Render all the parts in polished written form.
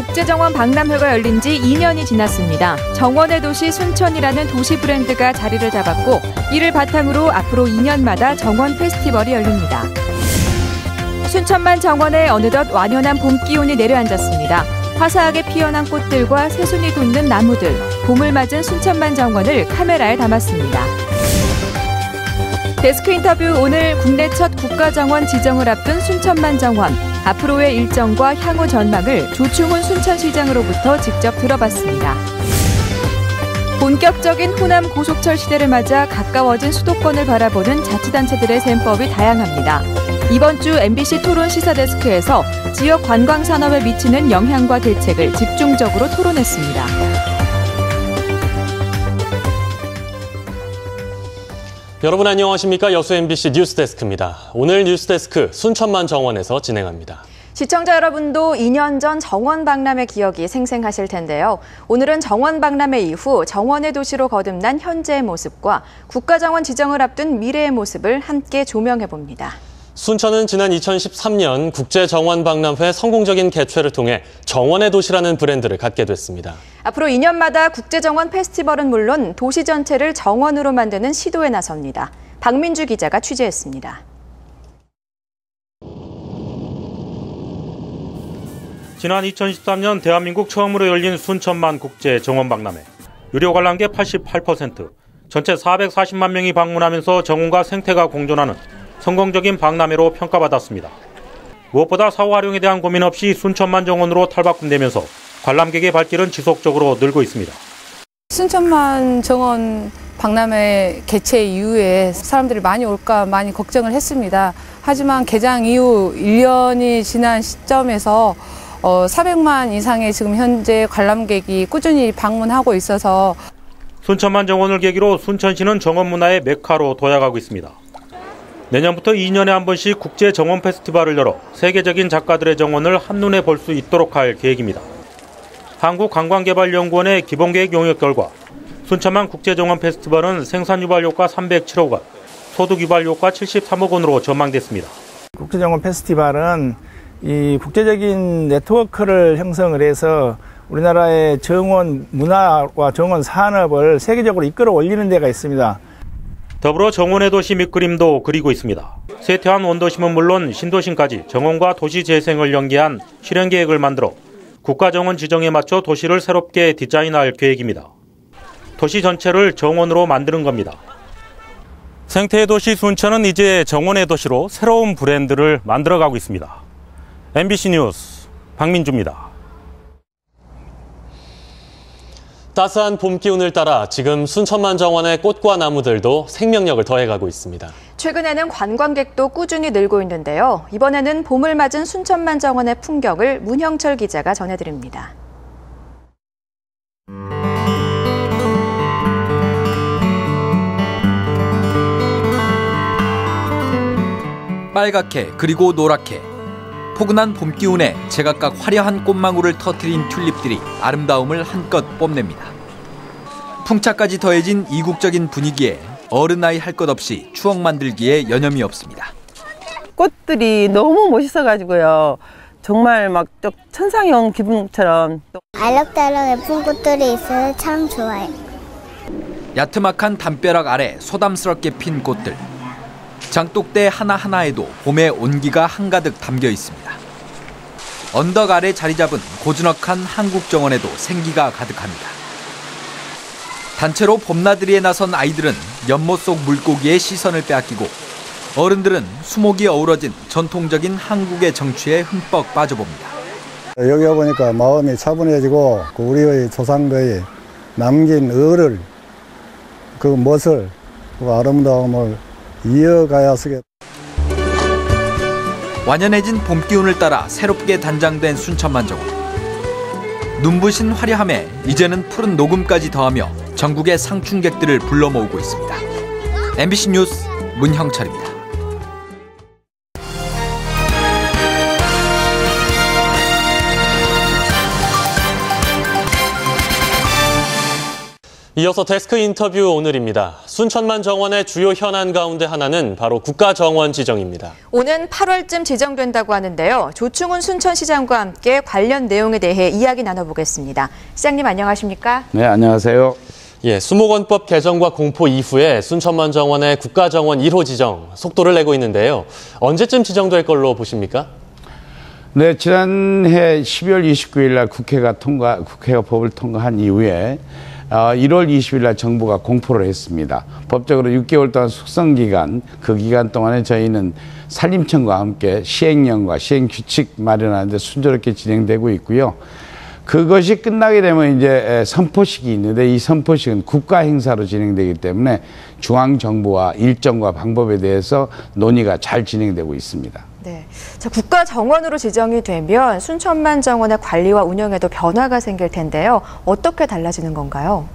국제정원 박람회가 열린 지 2년이 지났습니다. 정원의 도시 순천이라는 도시 브랜드가 자리를 잡았고 이를 바탕으로 앞으로 2년마다 정원 페스티벌이 열립니다. 순천만 정원에 어느덧 완연한 봄 기온이 내려앉았습니다. 화사하게 피어난 꽃들과 새순이 돋는 나무들, 봄을 맞은 순천만 정원을 카메라에 담았습니다. 데스크 인터뷰 오늘 국내 첫 국가정원 지정을 앞둔 순천만 정원. 앞으로의 일정과 향후 전망을 조충훈 순천시장으로부터 직접 들어봤습니다. 본격적인 호남 고속철 시대를 맞아 가까워진 수도권을 바라보는 자치단체들의 셈법이 다양합니다. 이번 주 MBC 토론 시사데스크에서 지역 관광 산업에 미치는 영향과 대책을 집중적으로 토론했습니다. 여러분 안녕하십니까? 여수 MBC 뉴스데스크입니다. 오늘 뉴스데스크 순천만 정원에서 진행합니다. 시청자 여러분도 2년 전 정원 박람회 기억이 생생하실 텐데요. 오늘은 정원 박람회 이후 정원의 도시로 거듭난 현재의 모습과 국가정원 지정을 앞둔 미래의 모습을 함께 조명해봅니다. 순천은 지난 2013년 국제정원박람회 성공적인 개최를 통해 정원의 도시라는 브랜드를 갖게 됐습니다. 앞으로 2년마다 국제정원 페스티벌은 물론 도시 전체를 정원으로 만드는 시도에 나섭니다. 박민주 기자가 취재했습니다. 지난 2013년 대한민국 처음으로 열린 순천만 국제정원박람회. 유료 관람객 88%, 전체 440만 명이 방문하면서 정원과 생태가 공존하는 성공적인 박람회로 평가받았습니다. 무엇보다 사후 활용에 대한 고민 없이 순천만 정원으로 탈바꿈되면서 관람객의 발길은 지속적으로 늘고 있습니다. 순천만 정원 박람회 개최 이후에 사람들이 많이 올까 많이 걱정을 했습니다. 하지만 개장 이후 1년이 지난 시점에서 400만 이상의 지금 현재 관람객이 꾸준히 방문하고 있어서 순천만 정원을 계기로 순천시는 정원 문화의 메카로 도약하고 있습니다. 내년부터 2년에 한 번씩 국제 정원 페스티벌을 열어 세계적인 작가들의 정원을 한눈에 볼 수 있도록 할 계획입니다. 한국관광개발연구원의 기본계획 용역 결과 순천만 국제정원 페스티벌은 생산 유발 효과 307억 원, 소득 유발 효과 73억 원으로 전망됐습니다. 국제정원 페스티벌은 이 국제적인 네트워크를 형성을 해서 우리나라의 정원 문화와 정원 산업을 세계적으로 이끌어 올리는 데가 있습니다. 더불어 정원의 도시 밑그림도 그리고 있습니다. 쇠퇴한 원도심은 물론 신도심까지 정원과 도시 재생을 연계한 실행 계획을 만들어 국가정원 지정에 맞춰 도시를 새롭게 디자인할 계획입니다. 도시 전체를 정원으로 만드는 겁니다. 생태의 도시 순천은 이제 정원의 도시로 새로운 브랜드를 만들어가고 있습니다. MBC 뉴스 박민주입니다. 따스한 봄 기운을 따라 지금 순천만 정원의 꽃과 나무들도 생명력을 더해가고 있습니다. 최근에는 관광객도 꾸준히 늘고 있는데요. 이번에는 봄을 맞은 순천만 정원의 풍경을 문형철 기자가 전해드립니다. 빨갛게 그리고 노랗게 포근한 봄 기운에 제각각 화려한 꽃망울을 터뜨린 튤립들이 아름다움을 한껏 뽐냅니다. 풍차까지 더해진 이국적인 분위기에 어른 나이 할 것 없이 추억 만들기에 여념이 없습니다. 꽃들이 너무 멋있어가지고요. 정말 막 천상형 기분처럼. 알록달록 예쁜 꽃들이 있어서 참 좋아요. 야트막한 담벼락 아래 소담스럽게 핀 꽃들. 장독대 하나하나에도 봄의 온기가 한가득 담겨 있습니다. 언덕 아래 자리 잡은 고즈넉한 한국정원에도 생기가 가득합니다. 단체로 봄나들이에 나선 아이들은 연못 속 물고기의 시선을 빼앗기고 어른들은 수목이 어우러진 전통적인 한국의 정취에 흠뻑 빠져봅니다. 여기 와보니까 마음이 차분해지고 우리의 조상들이 남긴 을을, 그 멋을, 그 아름다움을 이어가야 쓰겠다. 완연해진 봄 기운을 따라 새롭게 단장된 순천만 정원. 눈부신 화려함에 이제는 푸른 녹음까지 더하며 전국의 상춘객들을 불러 모으고 있습니다. MBC 뉴스 문형철입니다. 이어서 데스크 인터뷰 오늘입니다. 순천만 정원의 주요 현안 가운데 하나는 바로 국가정원 지정입니다. 오는 8월쯤 지정된다고 하는데요. 조충훈 순천시장과 함께 관련 내용에 대해 이야기 나눠보겠습니다. 시장님 안녕하십니까? 네, 안녕하세요. 예, 수목원법 개정과 공포 이후에 순천만 정원의 국가정원 1호 지정 속도를 내고 있는데요. 언제쯤 지정될 걸로 보십니까? 네, 지난해 12월 29일 날 국회가 법을 통과한 이후에 1월 20일 날 정부가 공포를 했습니다. 법적으로 6개월 동안 숙성기간, 그 기간 동안에 저희는 산림청과 함께 시행령과 시행규칙 마련하는데 순조롭게 진행되고 있고요. 그것이 끝나게 되면 이제 선포식이 있는데 이 선포식은 국가 행사로 진행되기 때문에 중앙정부와 일정과 방법에 대해서 논의가 잘 진행되고 있습니다. 네, 자, 국가정원으로 지정이 되면 순천만 정원의 관리와 운영에도 변화가 생길 텐데요. 어떻게 달라지는 건가요?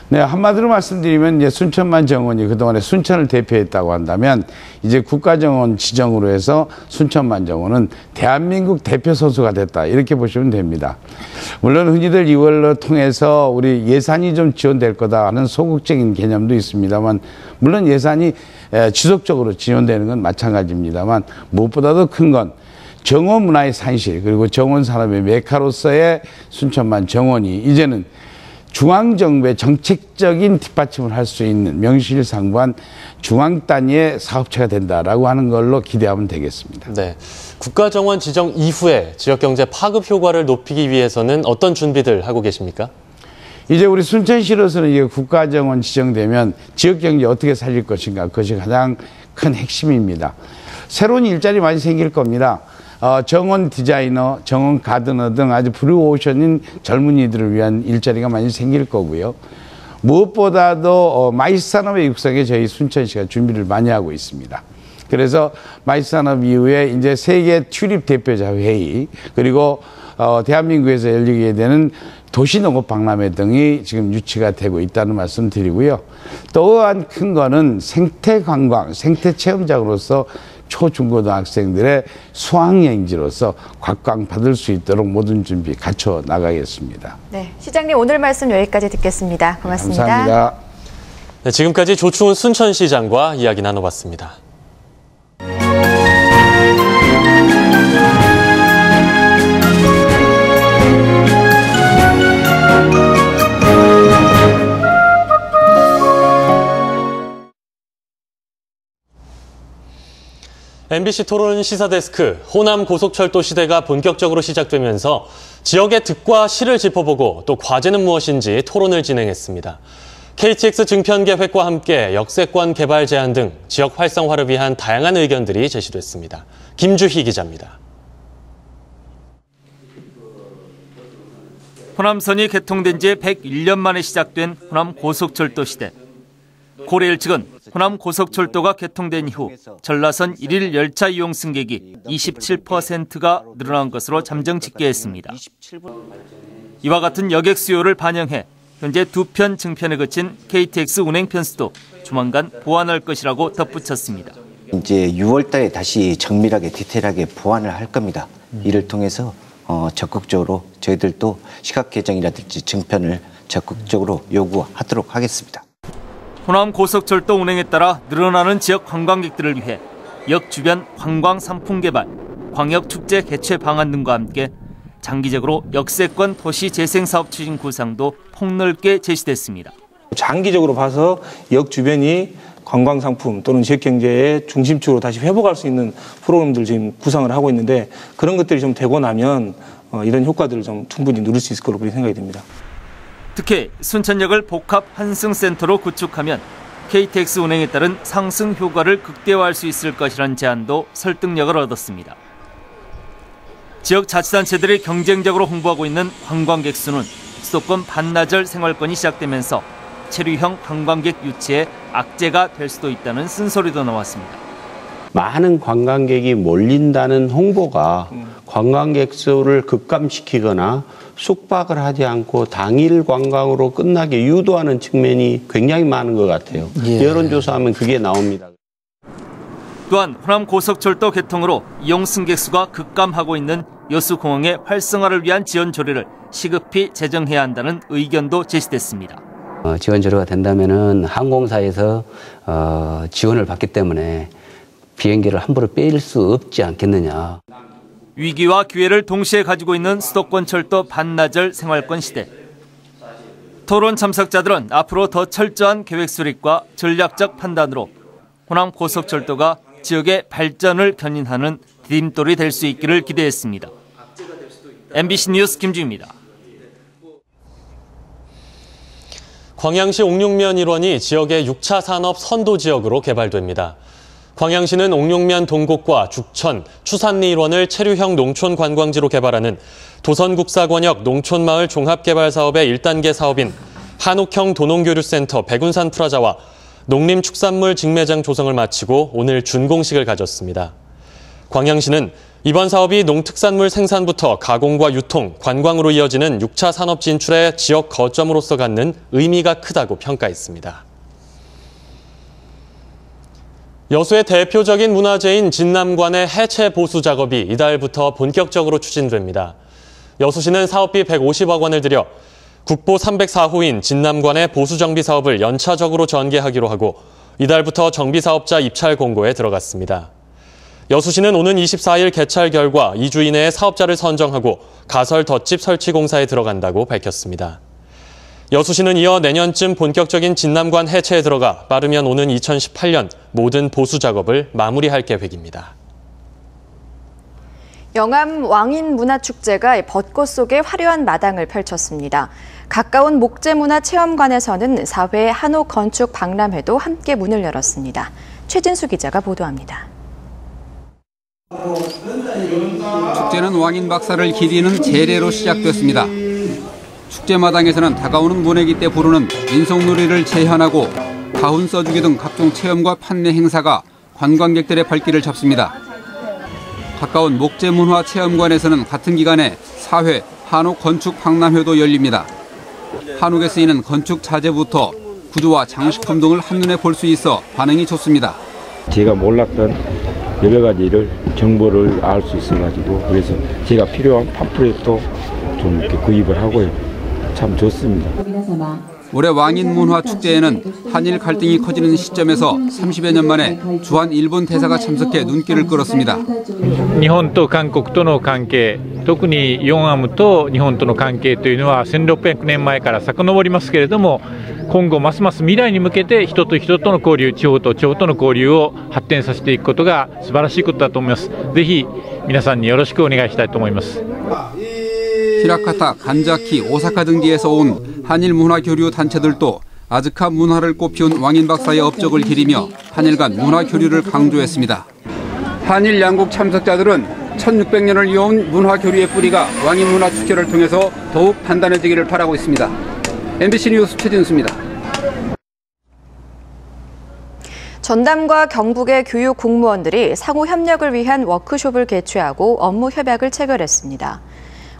네, 한마디로 말씀드리면 이제 순천만 정원이 그동안에 순천을 대표했다고 한다면 이제 국가정원 지정으로 해서 순천만 정원은 대한민국 대표 선수가 됐다, 이렇게 보시면 됩니다. 물론 흔히들 이걸로 통해서 우리 예산이 좀 지원될 거다 하는 소극적인 개념도 있습니다만, 물론 예산이 지속적으로 지원되는 건 마찬가지입니다만, 무엇보다도 큰 건 정원 문화의 산실, 그리고 정원 산업의 메카로서의 순천만 정원이 이제는 중앙정부의 정책적인 뒷받침을 할 수 있는 명실상부한 중앙 단위의 사업체가 된다라고 하는 걸로 기대하면 되겠습니다. 네, 국가정원 지정 이후에 지역경제 파급 효과를 높이기 위해서는 어떤 준비들 하고 계십니까? 이제 우리 순천시로서는 이게 국가정원 지정되면 지역경제 어떻게 살릴 것인가, 그것이 가장 큰 핵심입니다. 새로운 일자리 많이 생길 겁니다. 정원 디자이너, 정원 가드너 등 아주 블루오션인 젊은이들을 위한 일자리가 많이 생길 거고요. 무엇보다도 마이스 산업의 육성에 저희 순천시가 준비를 많이 하고 있습니다. 그래서 마이스 산업 이후에 이제 세계 튤립 대표자 회의, 그리고 대한민국에서 열리게 되는 도시농업 박람회 등이 지금 유치가 되고 있다는 말씀 드리고요. 또한 큰 거는 생태관광, 생태체험장으로서 초중고등학생들의 수학여행지로서 곽광 받을 수 있도록 모든 준비 갖춰 나가겠습니다. 네, 시장님 오늘 말씀 여기까지 듣겠습니다. 고맙습니다. 감사합니다. 네, 지금까지 조충훈 순천시장과 이야기 나눠봤습니다. MBC 토론 시사데스크, 호남 고속철도 시대가 본격적으로 시작되면서 지역의 득과 실을 짚어보고 또 과제는 무엇인지 토론을 진행했습니다. KTX 증편 계획과 함께 역세권 개발 제한 등 지역 활성화를 위한 다양한 의견들이 제시됐습니다. 김주희 기자입니다. 호남선이 개통된 지 101년 만에 시작된 호남 고속철도 시대. 고려일 측은 호남 고속철도가 개통된 이후 전라선 1일 열차 이용 승객이 27%가 늘어난 것으로 잠정 집계했습니다. 이와 같은 여객 수요를 반영해 현재 2편 증편에 그친 KTX 운행 편수도 조만간 보완할 것이라고 덧붙였습니다. 이제 6월 달에 다시 정밀하게 디테일하게 보완을 할 겁니다. 이를 통해서 적극적으로 저희들도 시각 개정이라든지 증편을 적극적으로 요구하도록 하겠습니다. 호남 고속철도 운행에 따라 늘어나는 지역 관광객들을 위해 역 주변 관광 상품 개발, 광역 축제 개최 방안 등과 함께 장기적으로 역세권 도시 재생 사업 추진 구상도 폭넓게 제시됐습니다. 장기적으로 봐서 역 주변이 관광 상품 또는 지역 경제의 중심축으로 다시 회복할 수 있는 프로그램들 지금 구상을 하고 있는데, 그런 것들이 좀 되고 나면 이런 효과들을 좀 충분히 누릴 수 있을 거로 그렇게 생각이 됩니다. 특히 순천역을 복합 환승센터로 구축하면 KTX 운행에 따른 상승 효과를 극대화할 수 있을 것이라는 제안도 설득력을 얻었습니다. 지역 자치단체들이 경쟁적으로 홍보하고 있는 관광객 수는 수도권 반나절 생활권이 시작되면서 체류형 관광객 유치에 악재가 될 수도 있다는 쓴소리도 나왔습니다. 많은 관광객이 몰린다는 홍보가 관광객 수를 급감시키거나 숙박을 하지 않고 당일 관광으로 끝나게 유도하는 측면이 굉장히 많은 것 같아요. 여론조사하면 그게 나옵니다. 또한 호남 고속철도 개통으로 이용 승객 수가 급감하고 있는 여수공항의 활성화를 위한 지원 조례를 시급히 제정해야 한다는 의견도 제시됐습니다. 지원 제로가 된다면은 항공사에서 지원을 받기 때문에 비행기를 함부로 빼일 수 없지 않겠느냐. 위기와 기회를 동시에 가지고 있는 수도권 철도 반나절 생활권 시대. 토론 참석자들은 앞으로 더 철저한 계획 수립과 전략적 판단으로 호남 고속철도가 지역의 발전을 견인하는 디딤돌이 될 수 있기를 기대했습니다. MBC 뉴스 김주입니다. 광양시 옥룡면 일원이 지역의 6차 산업 선도 지역으로 개발됩니다. 광양시는 옥룡면 동곡과 죽천, 추산리 일원을 체류형 농촌 관광지로 개발하는 도선국사권역 농촌마을 종합개발사업의 1단계 사업인 한옥형 도농교류센터 백운산 프라자와 농림축산물 직매장 조성을 마치고 오늘 준공식을 가졌습니다. 광양시는 이번 사업이 농특산물 생산부터 가공과 유통, 관광으로 이어지는 6차 산업 진출의 지역 거점으로서 갖는 의미가 크다고 평가했습니다. 여수의 대표적인 문화재인 진남관의 해체 보수 작업이 이달부터 본격적으로 추진됩니다. 여수시는 사업비 150억 원을 들여 국보 304호인 진남관의 보수 정비 사업을 연차적으로 전개하기로 하고 이달부터 정비 사업자 입찰 공고에 들어갔습니다. 여수시는 오는 24일 개찰 결과 2주 이내에 사업자를 선정하고 가설 덧집 설치 공사에 들어간다고 밝혔습니다. 여수시는 이어 내년쯤 본격적인 진남관 해체에 들어가 빠르면 오는 2018년 모든 보수 작업을 마무리할 계획입니다. 영암 왕인문화축제가 벚꽃 속에 화려한 마당을 펼쳤습니다. 가까운 목재문화체험관에서는 4회 한옥건축박람회도 함께 문을 열었습니다. 최진수 기자가 보도합니다. 축제는 왕인 박사를 기리는 제례로 시작됐습니다. 축제마당에서는 다가오는 모내기 때 부르는 인성놀이를 재현하고 가훈 써주기 등 각종 체험과 판매 행사가 관광객들의 발길을 잡습니다. 가까운 목재문화체험관에서는 같은 기간에 4회 한옥건축박람회도 열립니다. 한옥에 쓰이는 건축 자재부터 구두와 장식품 등을 한눈에 볼 수 있어 반응이 좋습니다. 제가 몰랐던 여러 가지를 정보를 알 수 있어가지고 그래서 제가 필요한 팜플렛도 좀 이렇게 구입을 하고요. 참 좋습니다. 올해 왕인문화축제에는 한일 갈등이 커지는 시점에서 30여 년 만에 주한 일본 대사가 참석해 눈길을 끌었습니다. 日本と韓国との関係、特にヨンアムと日本との関係というのは1600年前から遡りますけれども、今後ますます未来に向けて人と人との交流、地方と地方との交流を発展させていくことが素晴らしいことだと思います。ぜひ皆さんによろしくお願いしたいと思います。 히라카타, 간자키, 오사카 등지에서 온 한일 문화 교류 단체들도 아즈카 문화를 꽃피운 왕인 박사의 업적을 기리며 한일 간 문화 교류를 강조했습니다. 한일 양국 참석자들은 1600년을 이어온 문화 교류의 뿌리가 왕인 문화 축제를 통해서 더욱 단단해지기를 바라고 있습니다. MBC 뉴스 최진수입니다. 전남과 경북의 교육 공무원들이 상호 협력을 위한 워크숍을 개최하고 업무 협약을 체결했습니다.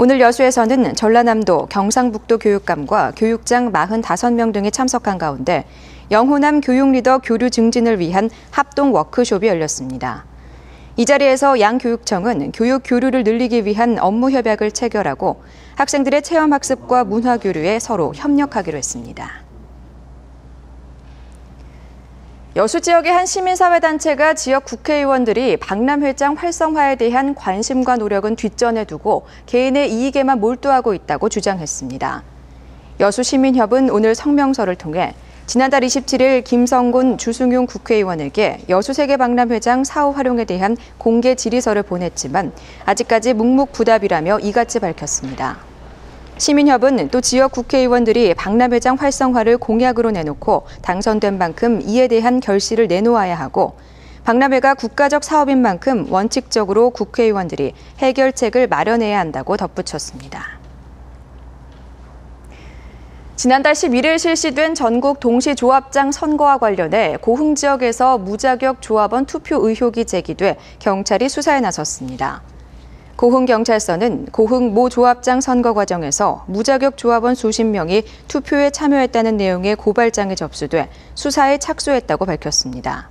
오늘 여수에서는 전라남도, 경상북도 교육감과 교육장 45명 등이 참석한 가운데 영호남 교육리더 교류 증진을 위한 합동 워크숍이 열렸습니다. 이 자리에서 양 교육청은 교육 교류를 늘리기 위한 업무 협약을 체결하고 학생들의 체험학습과 문화교류에 서로 협력하기로 했습니다. 여수 지역의 한 시민사회단체가 지역 국회의원들이 박람회장 활성화에 대한 관심과 노력은 뒷전에 두고 개인의 이익에만 몰두하고 있다고 주장했습니다. 여수시민협은 오늘 성명서를 통해 지난달 27일 김성곤, 주승용 국회의원에게 여수세계박람회장 사후 활용에 대한 공개 질의서를 보냈지만 아직까지 묵묵부답이라며 이같이 밝혔습니다. 시민협은 또 지역 국회의원들이 박람회장 활성화를 공약으로 내놓고 당선된 만큼 이에 대한 결실을 내놓아야 하고 박람회가 국가적 사업인 만큼 원칙적으로 국회의원들이 해결책을 마련해야 한다고 덧붙였습니다. 지난달 11일 실시된 전국 동시조합장 선거와 관련해 고흥 지역에서 무자격 조합원 투표 의혹이 제기돼 경찰이 수사에 나섰습니다. 고흥경찰서는 고흥 모 조합장 선거 과정에서 무자격 조합원 수십 명이 투표에 참여했다는 내용의 고발장이 접수돼 수사에 착수했다고 밝혔습니다.